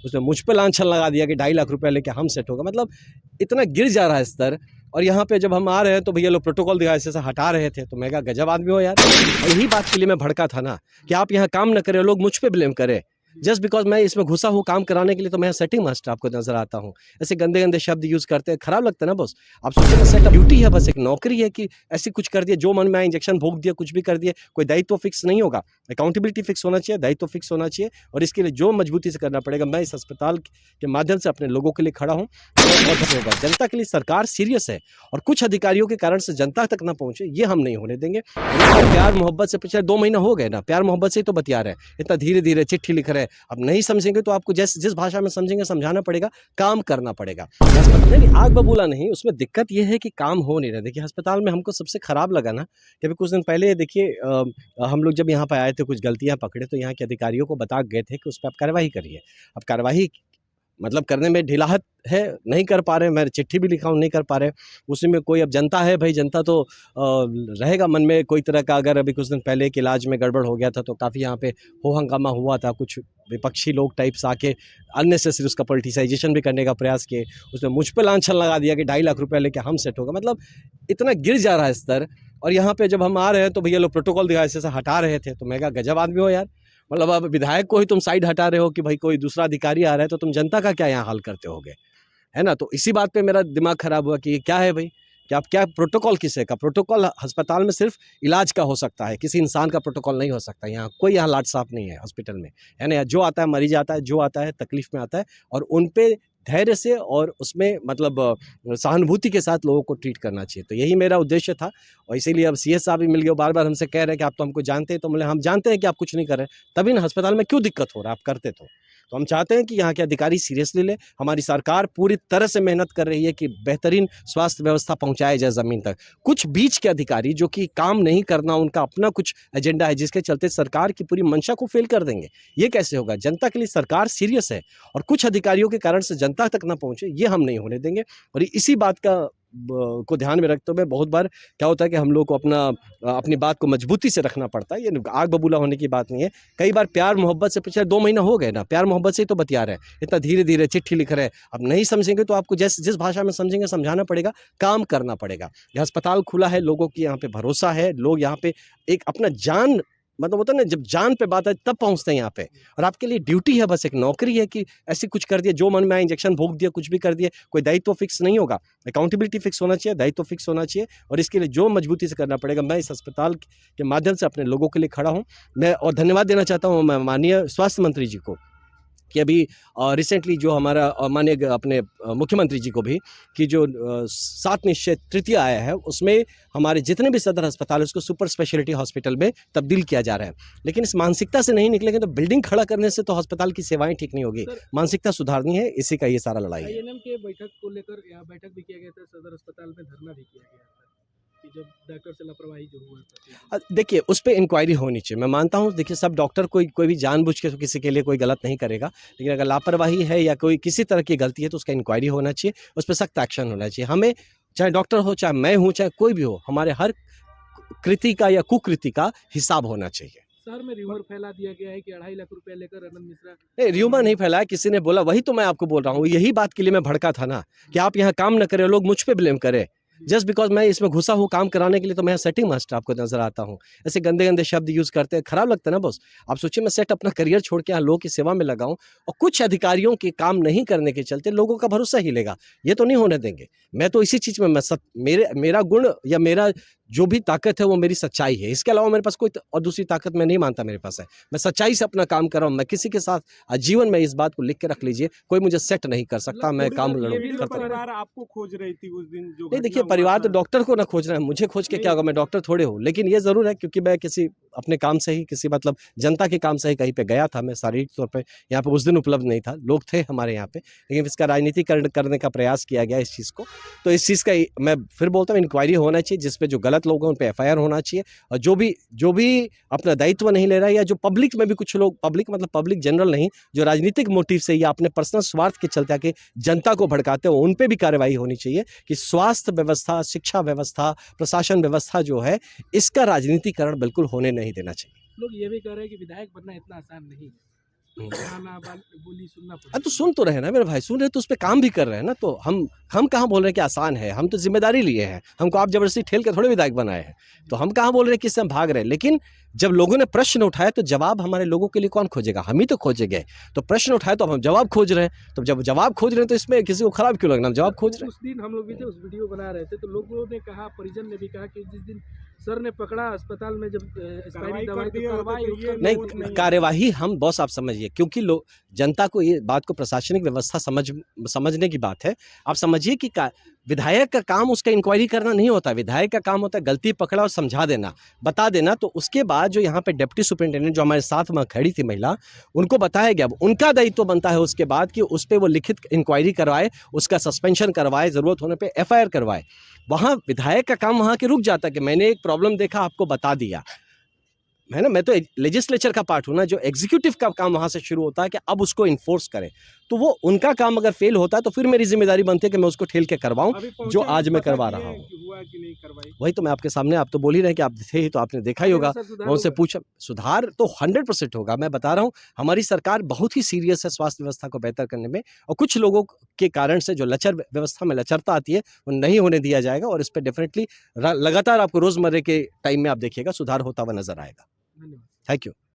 उसने मुझ पे लांछन लगा दिया कि 2.5 लाख रुपए लेके हम सेट होगा। मतलब इतना गिर जा रहा है स्तर। और यहाँ पे जब हम आ रहे हैं तो भैया लोग प्रोटोकॉल दिखा ऐसे हटा रहे थे, तो मैं कहा गजब आदमी हो यार। और यही बात के लिए मैं भड़का था ना कि आप यहाँ काम न करें, लोग मुझ पे ब्लेम करें जस्ट बिकॉज मैं इसमें घुसा हूँ काम कराने के लिए, तो मैं सेटिंग मास्टर आपको नजर आता हूँ। ऐसे गंदे गंदे शब्द यूज करते हैं, खराब लगता है ना बॉस। आप सोचिए ना, सेट ड्यूटी है, बस एक नौकरी है कि ऐसे कुछ कर दिया, जो मन में आया इंजेक्शन भोग दिया, कुछ भी कर दिया। कोई दायित्व फिक्स नहीं होगा, अकाउंटेबिलिटी फिक्स होना चाहिए, दायित्व फिक्स होना चाहिए। और इसके लिए जो मजबूती से करना पड़ेगा, मैं इस अस्पताल के माध्यम से अपने लोगों के लिए खड़ा हूँ। और जनता के लिए सरकार सीरियस है, और कुछ अधिकारियों के कारण से जनता तक ना पहुंचे, ये हम नहीं होने देंगे। प्यार मोहब्बत से पिछले 2 महीना हो गए ना, प्यार मोहब्बत से ही तो बतिया रहे हैं, इतना धीरे धीरे चिट्ठी लिख रहे हैं। अब नहीं समझेंगे तो आपको जिस भाषा में समझेंगे समझाना पड़ेगा, काम करना पड़ेगा। नहीं, आग बबूला नहीं, उसमें दिक्कत यह है कि काम हो नहीं रहा। देखिए अस्पताल में हमको सबसे खराब लगा ना कि अभी कुछ दिन पहले देखिए हम लोग जब यहाँ पर आए थे, कुछ गलतियाँ पकड़े तो यहाँ के अधिकारियों को बता गए थे कि उस पर आप कार्रवाई करिए। अब कार्रवाई मतलब करने में ढिलाहट है, नहीं कर पा रहे। मैं चिट्ठी भी लिखा हूँ, नहीं कर पा रहे। उसी में कोई अब जनता है भाई, जनता तो रहेगा मन में कोई तरह का। अगर अभी कुछ दिन पहले के इलाज में गड़बड़ हो गया था तो काफ़ी यहाँ पे हो हंगामा हुआ था, कुछ विपक्षी लोग टाइप्स आके अननेसेसरी उसका पॉलिटिसाइजेशन भी करने का प्रयास किए। उसने मुझ पे लांछन लगा दिया कि 2.5 लाख रुपए लेके हम सेट होगा। मतलब इतना गिर जा रहा है स्तर। और यहाँ पे जब हम आ रहे हैं तो भैया लोग प्रोटोकॉल दिखा ऐसे हटा रहे थे, तो मैं कहा गजब आदमी हो यार। मतलब अब विधायक को ही तुम साइड हटा रहे हो कि भाई कोई दूसरा अधिकारी आ रहा है, तो तुम जनता का क्या यहाँ हाल करते होगे, है ना। तो इसी बात पे मेरा दिमाग खराब हुआ कि ये क्या है भाई, कि आप क्या प्रोटोकॉल किसे का? प्रोटोकॉल अस्पताल में सिर्फ इलाज का हो सकता है, किसी इंसान का प्रोटोकॉल नहीं हो सकता। यहाँ कोई यहाँ लाट साफ नहीं है हॉस्पिटल में, है ना। जो आता है मरीज आता है, जो आता है तकलीफ में आता है, और उन पे धैर्य से और उसमें मतलब सहानुभूति के साथ लोगों को ट्रीट करना चाहिए। तो यही मेरा उद्देश्य था। और इसीलिए अब सीएस साहब भी मिल गए, बार बार हमसे कह रहे हैं कि आप तो हमको जानते हैं। तो बोले हम जानते हैं कि आप कुछ नहीं कर रहे, तभी ना अस्पताल में क्यों दिक्कत हो रहा है, आप करते तो हम चाहते हैं कि यहाँ के अधिकारी सीरियसली ले। हमारी सरकार पूरी तरह से मेहनत कर रही है कि बेहतरीन स्वास्थ्य व्यवस्था पहुँचाया जाए ज़मीन तक। कुछ बीच के अधिकारी जो कि काम नहीं करना, उनका अपना कुछ एजेंडा है जिसके चलते सरकार की पूरी मंशा को फेल कर देंगे, ये कैसे होगा। जनता के लिए सरकार सीरियस है, और कुछ अधिकारियों के कारण से जनता तक ना पहुँचे, ये हम नहीं होने देंगे। और इसी बात को ध्यान में रखते हुए बहुत बार क्या होता है कि हम लोग को अपनी बात को मजबूती से रखना पड़ता है। ये आग बबूला होने की बात नहीं है। कई बार प्यार मोहब्बत से पिछले 2 महीना हो गए ना, प्यार मोहब्बत से ही तो बतिया रहे हैं, इतना धीरे धीरे चिट्ठी लिख रहे हैं। अब नहीं समझेंगे तो आपको जिस भाषा में समझेंगे समझाना पड़ेगा, काम करना पड़ेगा। यह अस्पताल खुला है, लोगों की यहाँ पे भरोसा है, लोग यहाँ पे एक अपना जान मतलब होता है ना, जब जान पे बात है तब पहुंचते हैं यहाँ पे। और आपके लिए ड्यूटी है, बस एक नौकरी है कि ऐसे कुछ कर दिया, जो मन में आया इंजेक्शन भोग दिया, कुछ भी कर दिया। कोई दायित्व फिक्स नहीं होगा, अकाउंटेबिलिटी फिक्स होना चाहिए, दायित्व फिक्स होना चाहिए। और इसके लिए जो मजबूती से करना पड़ेगा, मैं इस अस्पताल के माध्यम से अपने लोगों के लिए खड़ा हूँ। मैं और धन्यवाद देना चाहता हूँ मैं माननीय स्वास्थ्य मंत्री जी को कि अभी रिसेंटली जो हमारा माननीय अपने मुख्यमंत्री जी को भी कि जो 7 निश्चय तृतीय आया है, उसमें हमारे जितने भी सदर अस्पताल है उसको सुपर स्पेशलिटी हॉस्पिटल में तब्दील किया जा रहा है। लेकिन इस मानसिकता से नहीं निकलेंगे तो बिल्डिंग खड़ा करने से तो अस्पताल की सेवाएं ठीक नहीं होगी। मानसिकता सुधारनी है, इसी का ये सारा लड़ाई है। आईएनएम के बैठक को लेकर यहाँ बैठक भी किया गया था, सदर अस्पताल में धरना भी किया गया था कि जब डॉक्टर से लापरवाही जो हुआ। देखिए उस पर इंक्वायरी होनी चाहिए। मैं मानता हूँ, देखिए सब डॉक्टर कोई भी जानबूझ के तो किसी के लिए कोई गलत नहीं करेगा, लेकिन अगर लापरवाही है या कोई किसी तरह की गलती है तो उसका इंक्वायरी होना चाहिए, उस पर सख्त एक्शन होना चाहिए। हमें चाहे डॉक्टर हो, चाहे मैं हूँ, चाहे कोई भी हो, हमारे हर कृति का या कुकृति का हिसाब होना चाहिए। शहर में र्यूमर फैला दिया गया है कि 2.5 लाख रुपए लेकर आनंद मिश्रा। नहीं, र्यूमर नहीं फैलाया, किसी ने बोला, वही तो मैं आपको बोल रहा हूँ। यही बात के लिए मैं भड़का था ना कि आप यहाँ काम न करें, लोग मुझ पे ब्लेम करें जस्ट बिकॉज मैं इसमें घुसा हूँ काम कराने के लिए, तो मैं सेटिंग मास्टर आपको नजर आता हूँ। ऐसे गंदे गंदे शब्द यूज करते हैं, खराब लगता है ना बॉस। आप सोचिए मैं सेट अपना करियर छोड़ के यहाँ लोगों की सेवा में लगाऊं, और कुछ अधिकारियों के काम नहीं करने के चलते लोगों का भरोसा हिलेगा, ये तो नहीं होने देंगे। मैं तो इसी चीज में मेरा गुण या मेरा जो भी ताकत है वो मेरी सच्चाई है। इसके अलावा मेरे पास कोई और दूसरी ताकत मैं नहीं मानता मेरे पास है। मैं सच्चाई से अपना काम कर रहा हूँ। मैं किसी के साथ जीवन में इस बात को लिख के रख लीजिए, कोई मुझे सेट नहीं कर सकता। मैं काम परिवार आपको खोज रही थी उस दिन जो नहीं, देखिए परिवार तो डॉक्टर को ना खोज रहा है, मुझे खोज के क्या होगा, मैं डॉक्टर थोड़े हूँ। लेकिन ये जरूर है क्योंकि मैं किसी अपने काम से ही, किसी मतलब जनता के काम से ही कहीं पे गया था। मैं शारीरिक तौर पे यहाँ पे उस दिन उपलब्ध नहीं था, लोग थे हमारे यहाँ पे, लेकिन इसका राजनीतिकरण करने का प्रयास किया गया इस चीज़ को। तो इस चीज़ का मैं फिर बोलता हूँ इंक्वायरी होना चाहिए, जिसपे जो गलत लोग हैं उन पर FIR होना चाहिए। और जो भी अपना दायित्व नहीं ले रहा है, या जो पब्लिक में भी कुछ लोग, पब्लिक मतलब पब्लिक जनरल नहीं, जो राजनीतिक मोटिव से या अपने पर्सनल स्वार्थ के चलते आके जनता को भड़काते हो, उन पे भी कार्रवाई होनी चाहिए कि स्वास्थ्य व्यवस्था, शिक्षा व्यवस्था, प्रशासन व्यवस्था जो है, इसका राजनीतिकरण बिल्कुल होने नहीं देना चाहिए। लोग ये भी कह रहे हैं कि विधायक बनना इतना आसान नहीं है। गाना बोली सुनना तो पड़ता सुन तो रहे हैं ना मेरे भाई, सुन रहे तो उस पर काम भी कर रहे हैं ना। तो हम कहाँ बोल रहे हैं कि आसान है, हम तो जिम्मेदारी लिए हैं, हमको आप जबरदस्ती ठेल के थोड़े विधायक बनाए हैं। तो हम कहाँ बोल रहे हैं कि इससे हम भाग रहे हैं। लेकिन जब लोगों ने प्रश्न उठाया तो जवाब हमारे लोगों के लिए कौन खोजेगा, हम ही तो खोजेंगे। तो प्रश्न उठाए तो अब हम जवाब खोज रहे हैं। तो जब जवाब खोज रहे हैं तो इसमें किसी को खराब क्यों लगना, हम जवाब खोज रहे हैं। उस दिन हम लोग भी थे, उस वीडियो बना रहे थे, तो लोगों ने कहा, परिजन ने भी कहा कि जिस दिन सर ने पकड़ा अस्पताल में, जब एक्सपायरी दवाई तो कार्रवाई उसका नहीं, कार्यवाही हम बॉस आप समझिए, क्योंकि लोग जनता को ये बात को प्रशासनिक व्यवस्था समझने की बात है। आप समझिए कि विधायक का काम उसका इंक्वायरी करना नहीं होता, विधायक का काम होता है गलती पकड़ा और समझा देना, बता देना। तो उसके बाद जो यहाँ पे डिप्टी सुपरिटेंडेंट जो हमारे साथ वहाँ खड़ी थी महिला, उनको बताया गया। अब उनका दायित्व बनता है उसके बाद कि उस पर वो लिखित इंक्वायरी करवाए, उसका सस्पेंशन करवाए, ज़रूरत होने पर FIR करवाए। वहाँ विधायक का काम वहाँ के रुक जाता कि मैंने एक प्रॉब्लम देखा, आपको बता दिया है ना। मैं तो लेजिस्लेचर का पार्ट हूँ ना, जो एग्जीक्यूटिव का काम वहाँ से शुरू होता है कि अब उसको इन्फोर्स करें। तो वो उनका काम अगर फेल होता है तो फिर मेरी जिम्मेदारी बनती है कि मैं उसको ठेल के करवाऊं, जो आज मैं करवा रहा हूँ। हुआ कि नहीं करवाई, वही तो मैं आपके सामने, आप तो बोल ही रहे हैं कि आप थे ही, तो आपने देखा ही होगा। मैं उनसे पूछा, सुधार तो 100% होगा। मैं बता रहा हूँ, हमारी सरकार बहुत ही सीरियस है स्वास्थ्य व्यवस्था को बेहतर करने में, और कुछ लोगों के कारण से जो व्यवस्था में लचरता आती है वो नहीं होने दिया जाएगा। और इस पर डेफिनेटली लगातार आपको रोजमर्रे के टाइम में आप देखिएगा सुधार होता हुआ नजर आएगा। धन्यवाद। Thank you.